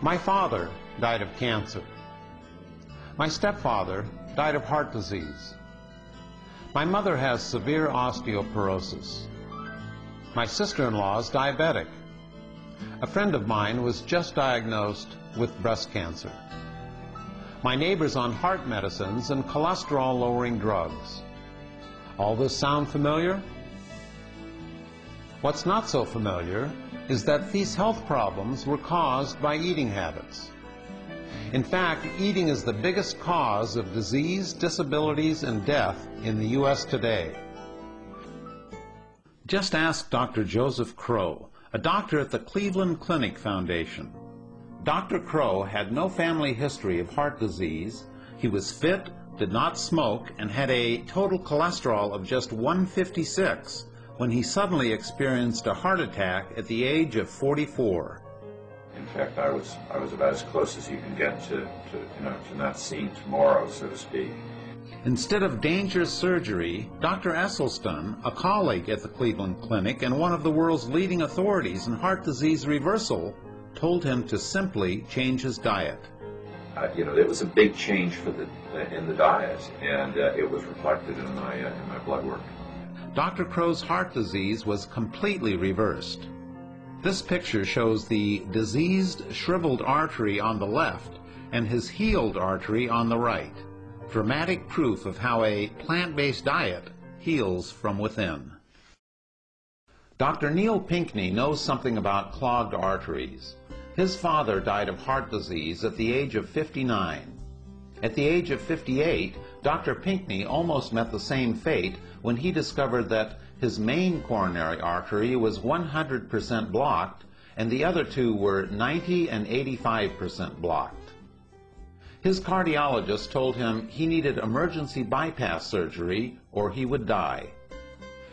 My father died of cancer. My stepfather died of heart disease. My mother has severe osteoporosis. My sister-in-law is diabetic. A friend of mine was just diagnosed with breast cancer. My neighbor's on heart medicines and cholesterol-lowering drugs. All this sound familiar? What's not so familiar is that these health problems were caused by eating habits. In fact, eating is the biggest cause of disease, disabilities, and death in the U.S. today. Just ask Dr. Joseph Crow, a doctor at the Cleveland Clinic Foundation. Dr. Crow had no family history of heart disease. He was fit, did not smoke, and had a total cholesterol of just 156 when he suddenly experienced a heart attack at the age of 44. In fact, I was about as close as you can get to not seeing tomorrow, so to speak. Instead of dangerous surgery, Dr. Esselstyn, a colleague at the Cleveland Clinic and one of the world's leading authorities in heart disease reversal, told him to simply change his diet. It was a big change in the diet, and it was reflected in my blood work. Dr. Crow's heart disease was completely reversed. This picture shows the diseased, shriveled artery on the left and his healed artery on the right. Dramatic proof of how a plant-based diet heals from within. Dr. Neil Pinckney knows something about clogged arteries. His father died of heart disease at the age of 59. At the age of 58, Dr. Pinckney almost met the same fate when he discovered that his main coronary artery was 100% blocked and the other two were 90 and 85% blocked. His cardiologist told him he needed emergency bypass surgery or he would die.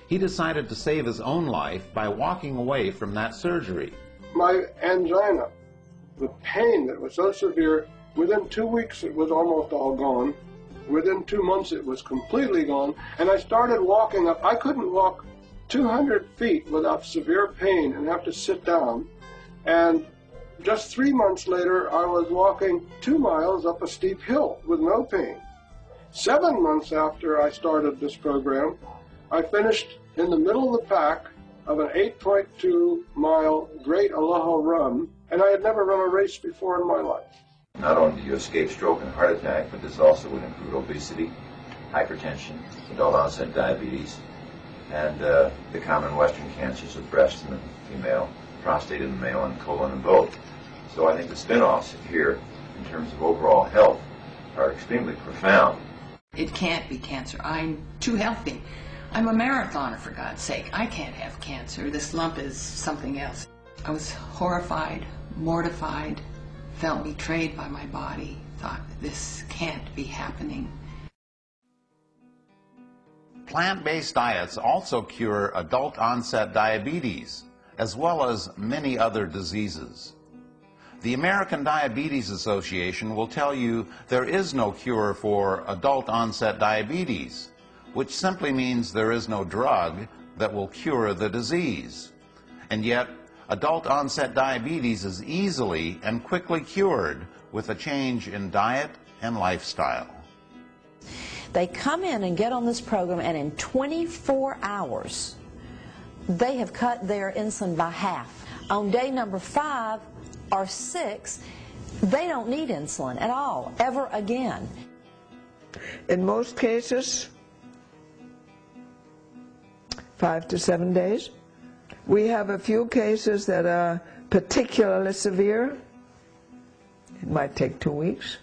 He decided to save his own life by walking away from that surgery. My angina, the pain that was so severe, within 2 weeks it was almost all gone. Within 2 months it was completely gone, and I started walking up. I couldn't walk 200 feet without severe pain and have to sit down. And just 3 months later, I was walking 2 miles up a steep hill with no pain. 7 months after I started this program, I finished in the middle of the pack of an 8.2-mile Great Aloha Run, and I had never run a race before in my life. Not only do you escape stroke and heart attack, but this also would include obesity, hypertension, adult onset diabetes, and the common Western cancers of breast in the female, prostate in the male, and colon in both. So I think the spin-offs here, in terms of overall health, are extremely profound. It can't be cancer. I'm too healthy. I'm a marathoner, for God's sake. I can't have cancer. This lump is something else. I was horrified, mortified, felt betrayed by my body, thought this can't be happening. Plant-based diets also cure adult onset diabetes, as well as many other diseases. The American Diabetes Association will tell you there is no cure for adult onset diabetes, which simply means there is no drug that will cure the disease. And yet, adult onset diabetes is easily and quickly cured with a change in diet and lifestyle. They come in and get on this program, and in 24 hours, they have cut their insulin by half. On day number 5 or 6, they don't need insulin at all, ever again. In most cases, 5 to 7 days. We have a few cases that are particularly severe. It might take 2 weeks.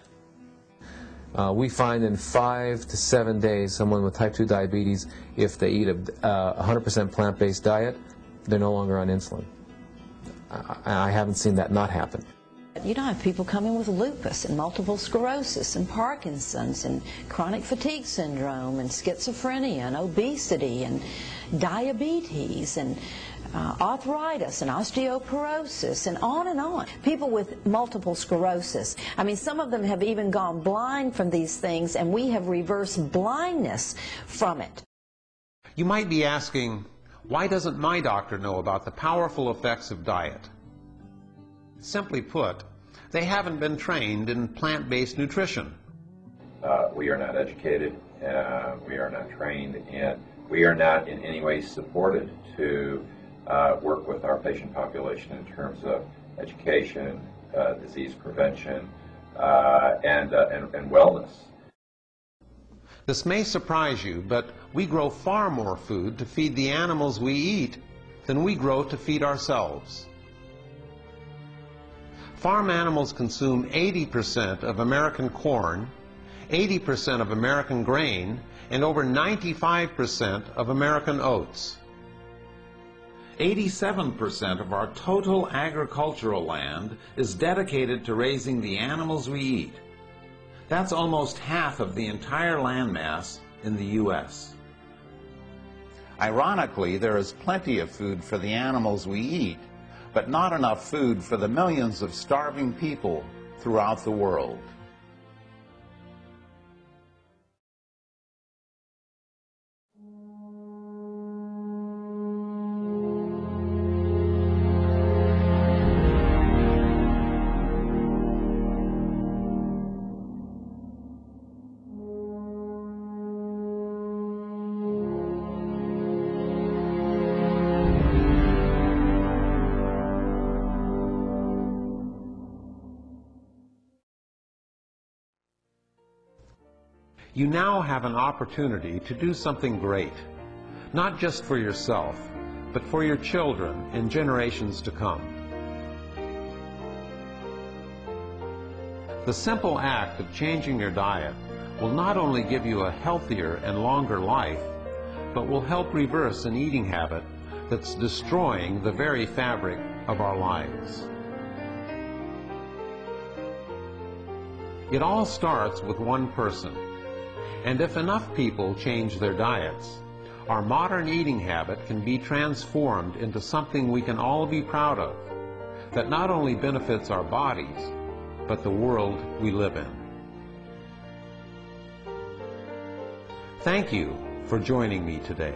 We find in 5 to 7 days someone with type 2 diabetes, if they eat a 100% plant-based diet, they're no longer on insulin. I haven't seen that not happen. You know, I have people come in with lupus and multiple sclerosis and Parkinson's and chronic fatigue syndrome and schizophrenia and obesity and diabetes and arthritis and osteoporosis and on and on. People with multiple sclerosis. I mean, some of them have even gone blind from these things, and we have reversed blindness from it. You might be asking, why doesn't my doctor know about the powerful effects of diet? Simply put, They haven't been trained in plant-based nutrition. We are not educated, we are not trained, and we are not in any way supported to work with our patient population in terms of education, disease prevention, and wellness. This may surprise you, but we grow far more food to feed the animals we eat than we grow to feed ourselves. Farm animals consume 80% of American corn, 80% of American grain, and over 95% of American oats. 87% of our total agricultural land is dedicated to raising the animals we eat. That's almost half of the entire landmass in the U.S. Ironically, there is plenty of food for the animals we eat, but not enough food for the millions of starving people throughout the world. You now have an opportunity to do something great, not just for yourself, but for your children and generations to come. The simple act of changing your diet will not only give you a healthier and longer life, but will help reverse an eating habit that's destroying the very fabric of our lives. It all starts with one person. And if enough people change their diets, our modern eating habit can be transformed into something we can all be proud of, that not only benefits our bodies, but the world we live in. Thank you for joining me today.